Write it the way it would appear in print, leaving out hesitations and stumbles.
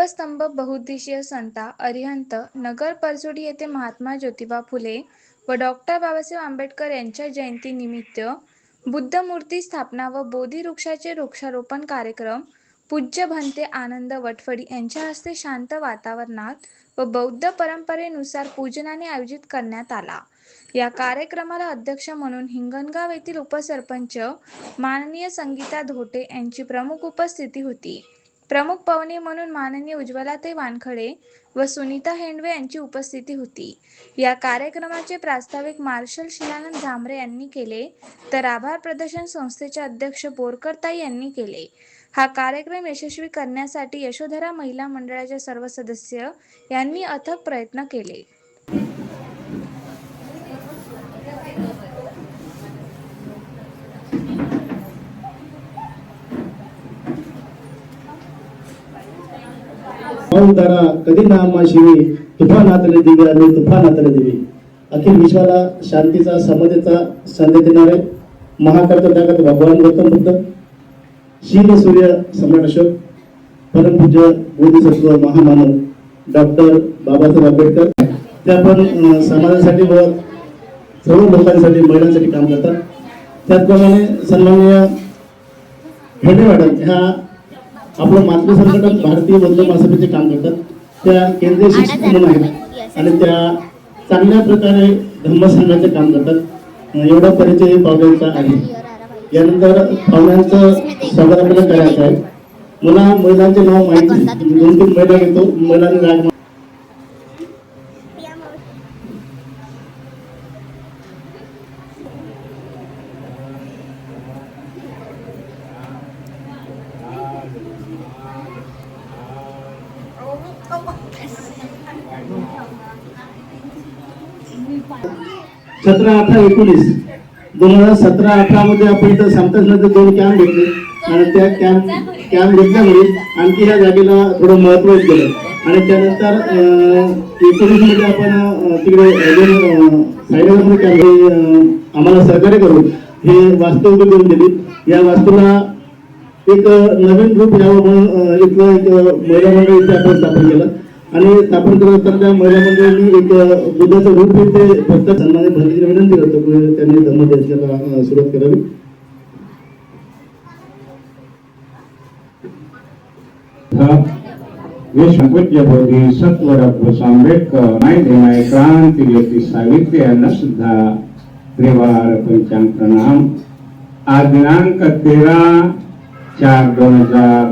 दीपस्तंभ बहुउद्देशीय संस्था अरिहंत नगर परसोडी येथे महात्मा ज्योतिबा फुले व डॉक्टर बाबासाहेब आंबेडकर यांच्या जयंतीनिमित्त बुद्धमूर्ती स्थापना व बोधी वृक्षाचे वृक्षारोपण कार्यक्रम पूज्य भंते आनंद वटफडी यांच्या हस्ते शांत वातावरणात व बौद्ध परंपरेनुसार पूजनाने आयोजित करण्यात आला। या कार्यक्रमाला अध्यक्ष म्हणून हिंगणगाव येथील उपसरपंच माननीय संगीता धोटे यांची प्रमुख उपस्थिती होती। प्रमुख पाहुणे म्हणून माननीय उज्ज्वलाताई वानखडे व सुनीता हेंडवे यांची उपस्थिती होती। या कार्यक्रमाचे प्रास्ताविक मार्शल शिलानंद झांबरे यांनी केले तर आभार प्रदर्शन संस्थेचे अध्यक्ष बोरकरताई यांनी केले। हा कार्यक्रम यशस्वी करण्यासाठी यशोधरा महिला मंडळाच्या सर्व सदस्य यांनी अथक प्रयत्न केले। पाऊदारा कधी नामाशिवी तुफानातले दिवे आणि तुफानातले दिवे। अखिल विश्वाला शांतीचा समतेचा संदेश देणारे महाकर्ता जगत भगवान गौतम बुद्ध, शील सूर्य सम्राट अशोक, परमपूज्य बोधिसत्व महामानव डॉक्टर बाबासाहेब आंबेडकर ते आपण समाजासाठी व सर्व लोकांसाठी महिलांसाठी काम करतात। त्याचप्रमाणे सन्माननीय हेडे मॅडम ह्या आपलं मातृ संघटन भारतीय बौद्ध महासभेचे काम करतात। त्या केंद्रीय शिक्षक म्हणून आहेत आणि त्या चांगल्या प्रकारे धम्मसंघाचे काम करतात। एवढा परिचय पाहुण्यांचा आहे। यानंतर पाहुण्यांचं स्वागत आपल्याला करायचं आहे। मला महिलांचे नाव माहिती 2-3 महिला घेतो। महिलांनी राग सतरा 18-19 2017-18 मध्ये आपण इथं समतासमध्ये 2 कॅम्प घेतले आणि त्या कॅम्प घेतल्यामुळे आणखी ह्या जागेला थोडं महत्त्व दिलं आणि त्यानंतर 19 मध्ये आपण तिकडे सायडामध्ये कॅम्प आम्हाला सहकार्य करून हे वास्तू उभी करून दिली। या वास्तूला एक नवीन रूप यावं म्हणून एक महिला मंडळ इथे आपण स्थापन केलं आणि स्थापन करत असताना त्या महिला मंडळांनी एक बुद्धाचं रूप इथे फक्त सन्मानित भंतेची विनंती करतो की त्यांनी धम्मदेशाला सुरुवात करावी। विश्वपूज्य बोधिसत्व डॉक्टर आंबेडकर नाही देणारे क्रांती ज्योती सावित्री यांना सुद्धा त्रिवार पंचांग प्रणाम। आज दिनांक 13/4/2000